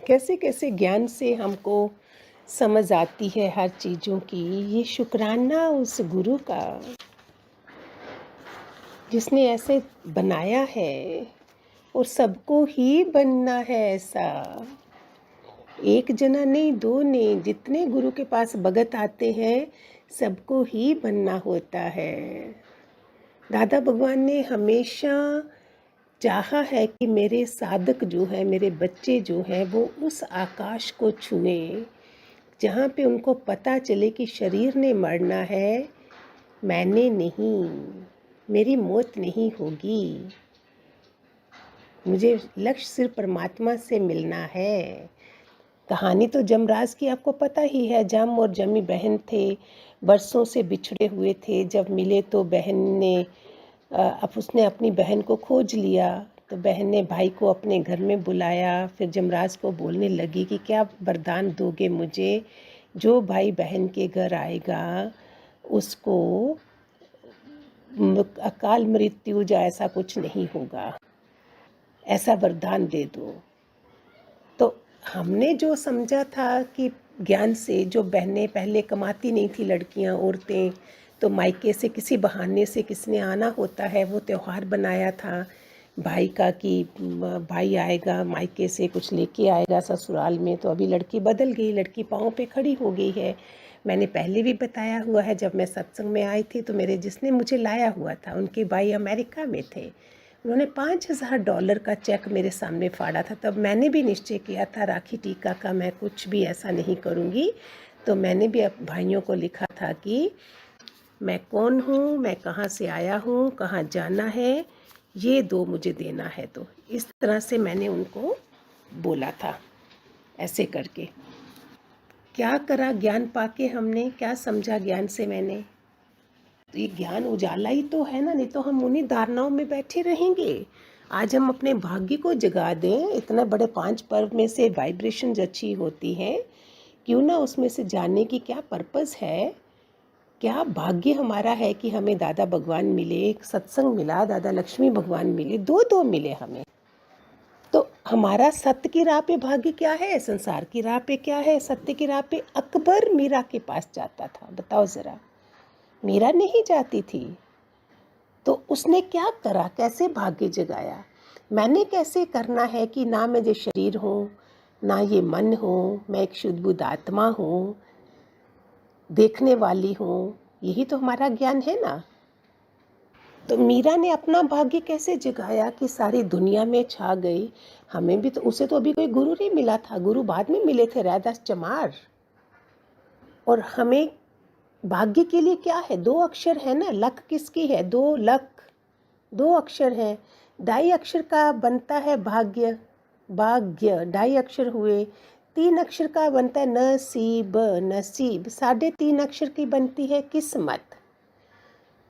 कैसे कैसे ज्ञान से हमको समझ आती है हर चीज़ों की। ये शुक्राना उस गुरु का जिसने ऐसे बनाया है, और सबको ही बनना है ऐसा। एक जना नहीं, दो नहीं, जितने गुरु के पास भगत आते हैं सबको ही बनना होता है। दादा भगवान ने हमेशा चाहा है कि मेरे साधक जो है, मेरे बच्चे जो हैं, वो उस आकाश को छुएं जहाँ पे उनको पता चले कि शरीर ने मरना है, मैंने नहीं, मेरी मौत नहीं होगी, मुझे लक्ष्य सिर्फ परमात्मा से मिलना है। कहानी तो जमराज की आपको पता ही है। जम और जमी बहन थे, बरसों से बिछड़े हुए थे। जब मिले तो बहन ने अब उसने अपनी बहन को खोज लिया, तो बहन ने भाई को अपने घर में बुलाया। फिर जमराज को बोलने लगी कि क्या वरदान दोगे मुझे, जो भाई बहन के घर आएगा उसको अकाल मृत्यु या ऐसा कुछ नहीं होगा, ऐसा वरदान दे दो। तो हमने जो समझा था कि ज्ञान से, जो बहनें पहले कमाती नहीं थी, लड़कियां, औरतें, तो मायके से किसी बहाने से किसने आना होता है, वो त्यौहार बनाया था भाई का कि भाई आएगा मायके से, कुछ लेके आएगा ससुराल में। तो अभी लड़की बदल गई, लड़की पाँव पे खड़ी हो गई है। मैंने पहले भी बताया हुआ है, जब मैं सत्संग में आई थी तो मेरे जिसने मुझे लाया हुआ था, उनके भाई अमेरिका में थे। उन्होंने $5000 का चेक मेरे सामने फाड़ा था। तब मैंने भी निश्चय किया था राखी टीका का मैं कुछ भी ऐसा नहीं करूँगी। तो मैंने भी अब भाइयों को लिखा था कि मैं कौन हूँ, मैं कहाँ से आया हूँ, कहाँ जाना है, ये दो मुझे देना है। तो इस तरह से मैंने उनको बोला था, ऐसे करके। क्या करा ज्ञान पाके हमने, क्या समझा ज्ञान से मैंने। तो ये ज्ञान उजाला ही तो है ना, नहीं तो हम उन्हीं धारणाओं में बैठे रहेंगे। आज हम अपने भाग्य को जगा दें। इतने बड़े 5 पर्व में से वाइब्रेशंस अच्छी होती हैं, क्यों ना उसमें से जानने की क्या पर्पस है, क्या भाग्य हमारा है कि हमें दादा भगवान मिले, एक सत्संग मिला, दादा लक्ष्मी भगवान मिले, दो मिले हमें। तो हमारा सत्य की राह पे भाग्य क्या है, संसार की राह पे क्या है। सत्य की राह पे अकबर मीरा के पास जाता था, बताओ ज़रा, मीरा नहीं जाती थी। तो उसने क्या करा, कैसे भाग्य जगाया। मैंने कैसे करना है कि ना मैं ये शरीर हूँ, ना ये मन हूँ, मैं एक शुद्ध बुद्ध आत्मा हूँ, देखने वाली हूँ। यही तो हमारा ज्ञान है ना। तो मीरा ने अपना भाग्य कैसे जगाया कि सारी दुनिया में छा गई। हमें भी तो, उसे तो अभी कोई गुरु नहीं मिला था, गुरु बाद में मिले थे, रैदास चमार। और हमें भाग्य के लिए क्या है, 2 अक्षर है ना। लक किसकी है, 2 लक, 2 अक्षर हैं। ढाई अक्षर का बनता है भाग्य, भाग्य 2.5 अक्षर हुए। 3 अक्षर का बनता है नसीब, नसीब। 3.5 अक्षर की बनती है किस्मत।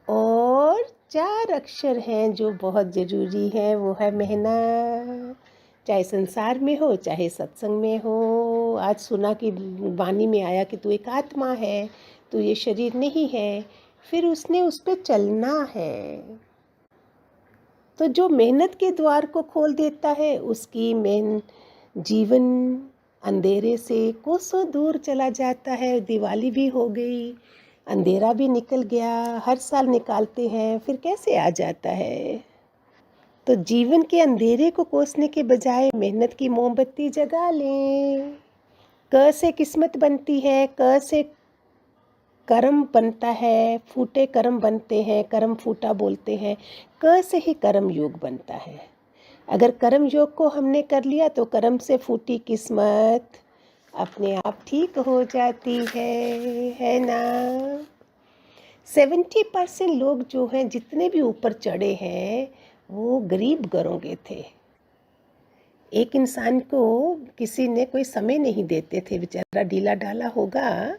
और 4 अक्षर हैं जो बहुत ज़रूरी है, वो है मेहनत। चाहे संसार में हो, चाहे सत्संग में हो। आज सुना कि वाणी में आया कि तू एक आत्मा है, तू ये शरीर नहीं है। फिर उसने उस पर चलना है। तो जो मेहनत के द्वार को खोल देता है, उसकी जीवन अंधेरे से कोसों दूर चला जाता है। दिवाली भी हो गई, अंधेरा भी निकल गया। हर साल निकालते हैं, फिर कैसे आ जाता है। तो जीवन के अंधेरे को कोसने के बजाय मेहनत की मोमबत्ती जगा लें। क से किस्मत बनती है, क से कर्म बनता है, फूटे कर्म बनते हैं, कर्म फूटा बोलते हैं। क से ही कर्म योग बनता है। अगर कर्म योग को हमने कर लिया तो कर्म से फूटी किस्मत अपने आप ठीक हो जाती है ना। 70% लोग जो हैं, जितने भी ऊपर चढ़े हैं, वो गरीब घरों के थे। एक इंसान को किसी ने कोई समय नहीं देते थे, बेचारा ढीला ढाला होगा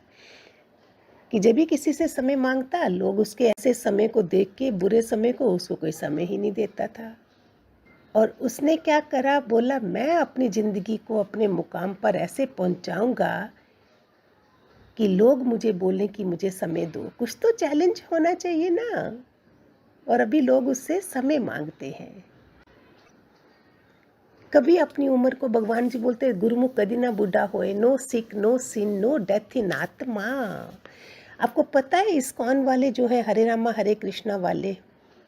कि जब भी किसी से समय मांगता, लोग उसके ऐसे समय को देख के, बुरे समय को, उसको कोई समय ही नहीं देता था। और उसने क्या करा, बोला मैं अपनी ज़िंदगी को अपने मुकाम पर ऐसे पहुंचाऊंगा कि लोग मुझे बोलें कि मुझे समय दो। कुछ तो चैलेंज होना चाहिए ना। और अभी लोग उससे समय मांगते हैं। कभी अपनी उम्र को भगवान जी बोलते गुरुमुख कदी ना बूढ़ा होए, no sick no sin no death in atma. आपको पता है इस्कॉन वाले जो है हरे रामा हरे कृष्णा वाले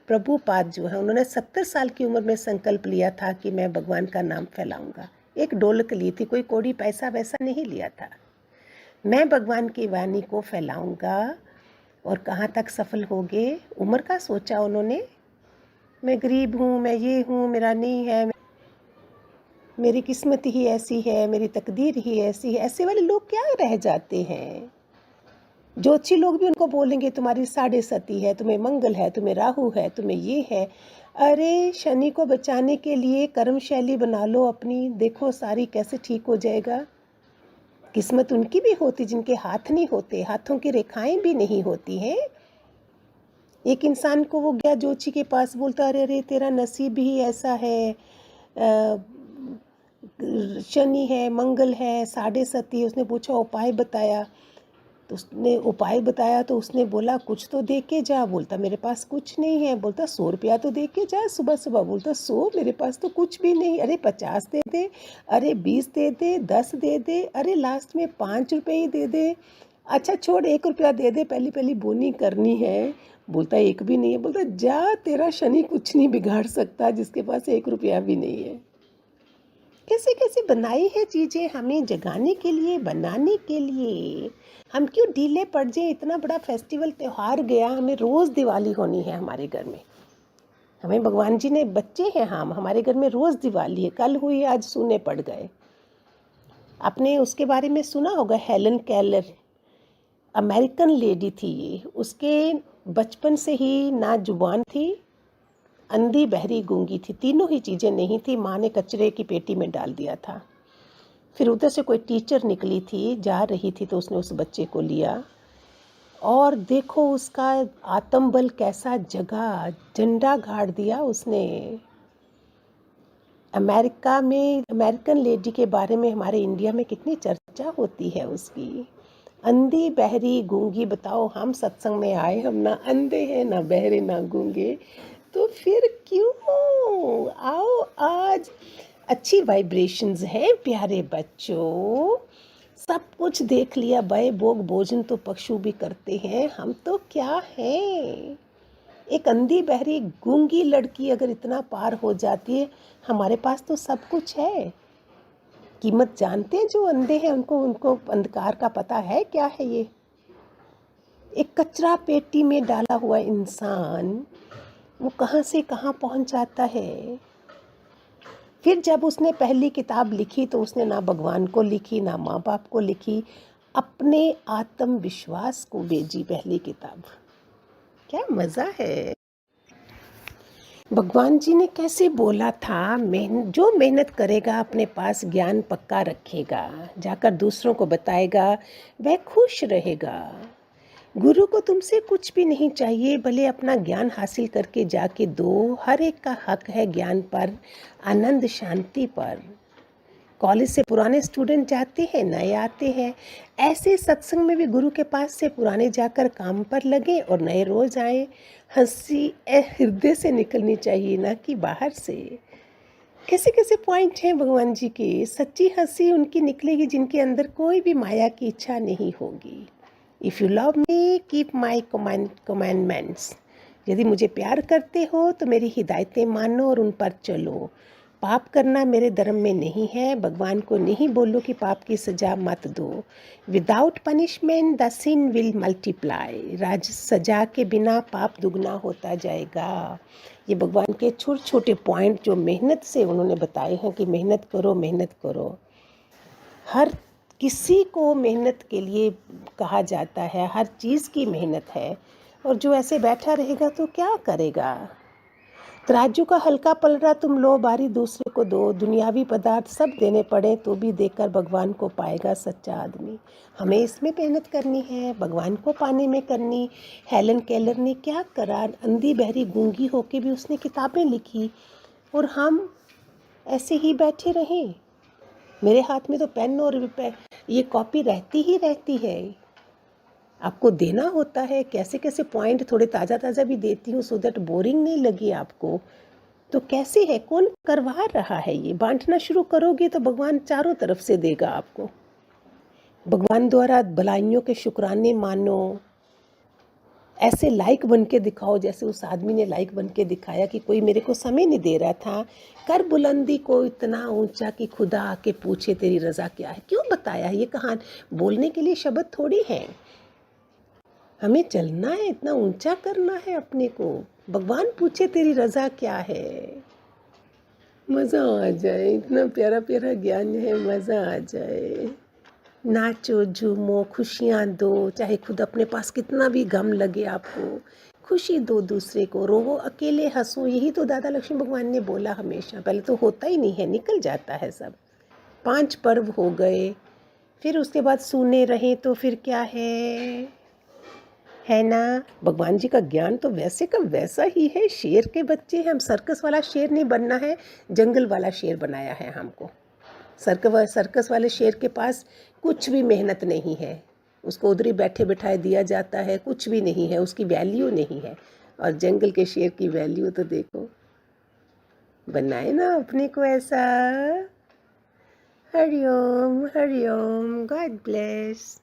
प्रभुपाद जो है, उन्होंने 70 साल की उम्र में संकल्प लिया था कि मैं भगवान का नाम फैलाऊंगा। एक ढोलक ली थी, कोई कौड़ी पैसा वैसा नहीं लिया था। मैं भगवान की वाणी को फैलाऊंगा। और कहाँ तक सफल हो गए? उम्र का सोचा उन्होंने, मैं गरीब हूँ, मैं ये हूँ, मेरा नहीं है, मेरी किस्मत ही ऐसी है, मेरी तकदीर ही ऐसी है। ऐसे वाले लोग क्या रह जाते हैं। ज्योतिषी लोग भी उनको बोलेंगे तुम्हारी साढ़े सती है, तुम्हें मंगल है, तुम्हें राहु है, तुम्हें ये है। अरे शनि को बचाने के लिए कर्म शैली बना लो अपनी, देखो सारी कैसे ठीक हो जाएगा। किस्मत उनकी भी होती जिनके हाथ नहीं होते, हाथों की रेखाएं भी नहीं होती हैं। एक इंसान को वो गया ज्योतिषी के पास, बोलता अरे अरे तेरा नसीब ही ऐसा है, शनि है, मंगल है, साढ़े सती है। उसने पूछा उपाय बताया, तो उसने उपाय बताया तो उसने बोला कुछ तो दे के जा। बोलता मेरे पास कुछ नहीं है। बोलता 100 रुपया तो दे के जा सुबह सुबह। बोलता 100? मेरे पास तो कुछ भी नहीं। अरे 50 दे दे, अरे 20 दे दे, 10 दे दे, अरे लास्ट में 5 रुपये ही दे दे। अच्छा छोड़ 1 रुपया दे दे, पहली पहली बोनी करनी है। बोलता एक भी नहीं है। बोलता जा, तेरा शनि कुछ नहीं बिगाड़ सकता जिसके पास 1 रुपया भी नहीं है। कैसे कैसे बनाई है चीज़ें हमें जगाने के लिए, बनाने के लिए। हम क्यों ढीले पड़ जाए? इतना बड़ा फेस्टिवल त्यौहार गया, हमें रोज़ दिवाली होनी है हमारे घर में। हमें भगवान जी ने बच्चे हैं, हम हमारे घर में रोज़ दिवाली है। कल हुई, आज सूने पड़ गए। आपने उसके बारे में सुना होगा, हेलन केलर, अमेरिकन लेडी थी ये। उसके बचपन से ही ना जुबान थी, अंधी बहरी गूंगी थी, तीनों ही चीज़ें नहीं थी। माँ ने कचरे की पेटी में डाल दिया था। फिर उधर से कोई टीचर निकली थी, जा रही थी, तो उसने उस बच्चे को लिया और देखो उसका आत्मबल कैसा जगा, झंडा गाड़ दिया उसने। अमेरिका में अमेरिकन लेडी के बारे में हमारे इंडिया में कितनी चर्चा होती है उसकी। अंधी बहरी गूंगी, बताओ हम सत्संग में आए, हम ना अंधे हैं ना बहरे ना गूंगे, तो फिर क्यों? आओ आज अच्छी वाइब्रेशंस हैं प्यारे बच्चों। सब कुछ देख लिया, भय भोग भोजन तो पशु भी करते हैं, हम तो क्या हैं? एक अंधी बहरी गूंगी लड़की अगर इतना पार हो जाती है, हमारे पास तो सब कुछ है। कीमत जानते हैं जो अंधे हैं, उनको अंधकार का पता है क्या है ये। एक कचरा पेटी में डाला हुआ इंसान वो कहाँ से कहाँ पहुँच जाता है। फिर जब उसने पहली किताब लिखी तो उसने ना भगवान को लिखी, ना माँ बाप को लिखी, अपने आत्मविश्वास को भेजी पहली किताब। क्या मज़ा है। भगवान जी ने कैसे बोला था, जो मेहनत करेगा अपने पास ज्ञान पक्का रखेगा, जाकर दूसरों को बताएगा, वह खुश रहेगा। गुरु को तुमसे कुछ भी नहीं चाहिए, भले अपना ज्ञान हासिल करके जाके दो। हर एक का हक है ज्ञान पर, आनंद शांति पर। कॉलेज से पुराने स्टूडेंट जाते हैं, नए आते हैं। ऐसे सत्संग में भी गुरु के पास से पुराने जाकर काम पर लगे और नए रोज आए। हंसी हृदय से निकलनी चाहिए, ना कि बाहर से। कैसे कैसे पॉइंट हैं भगवान जी के। सच्ची हंसी उनकी निकलेगी जिनके अंदर कोई भी माया की इच्छा नहीं होगी। If you love me keep my commandments. यदि मुझे प्यार करते हो तो मेरी हिदायतें मानो और उन पर चलो। पाप करना मेरे धर्म में नहीं है। भगवान को नहीं बोलो कि पाप की सज़ा मत दो। Without punishment the sin will multiply. सज़ा के बिना पाप दुगना होता जाएगा। ये भगवान के छोटे छोटे पॉइंट जो मेहनत से उन्होंने बताए हैं कि मेहनत करो, मेहनत करो। हर किसी को मेहनत के लिए कहा जाता है, हर चीज़ की मेहनत है। और जो ऐसे बैठा रहेगा तो क्या करेगा। तराजू का हल्का पलड़ा तुम लो, बारी दूसरे को दो। दुनियावी पदार्थ सब देने पड़े तो भी देकर भगवान को पाएगा सच्चा आदमी। हमें इसमें मेहनत करनी है, भगवान को पाने में करनी। हेलन केलर ने क्या करा, अंधी बहरी गूंगी होके भी उसने किताबें लिखी और हम ऐसे ही बैठे रहें। मेरे हाथ में तो पेन और ये कॉपी रहती ही रहती है। आपको देना होता है। कैसे कैसे पॉइंट थोड़े ताज़ा ताज़ा भी देती हूँ सो दैट बोरिंग नहीं लगे आपको। तो कैसे है, कौन करवा रहा है ये? बांटना शुरू करोगे तो भगवान चारों तरफ से देगा आपको। भगवान द्वारा भलाइयों के शुक्राने मानो, ऐसे लाइक बन के दिखाओ जैसे उस आदमी ने लाइक बन के दिखाया कि कोई मेरे को समय नहीं दे रहा था, कर बुलंदी को इतना ऊंचा कि खुदा आके पूछे तेरी रजा क्या है। क्यों बताया? ये कहान बोलने के लिए शब्द थोड़ी है, हमें चलना है, इतना ऊंचा करना है अपने को। भगवान पूछे तेरी रजा क्या है, मज़ा आ जाए। इतना प्यारा प्यारा ज्ञान है, मज़ा आ जाए। नाचो झूमो, खुशियाँ दो, चाहे खुद अपने पास कितना भी गम लगे आपको, खुशी दो दूसरे को। रोवो अकेले हंसो, यही तो दादा लक्ष्मी भगवान ने बोला हमेशा। पहले तो होता ही नहीं है, निकल जाता है सब। 5 पर्व हो गए, फिर उसके बाद सूने रहे तो फिर क्या है ना? भगवान जी का ज्ञान तो वैसे का वैसा ही है। शेर के बच्चे हैं हम, सर्कस वाला शेर नहीं बनना है, जंगल वाला शेर बनाया है हमको। सर्कस वाले शेर के पास कुछ भी मेहनत नहीं है, उसको उधर ही बैठे बिठाए दिया जाता है, कुछ भी नहीं है, उसकी वैल्यू नहीं है। और जंगल के शेर की वैल्यू तो देखो। बनाए ना अपने को ऐसा। Hariom Hariom, God bless.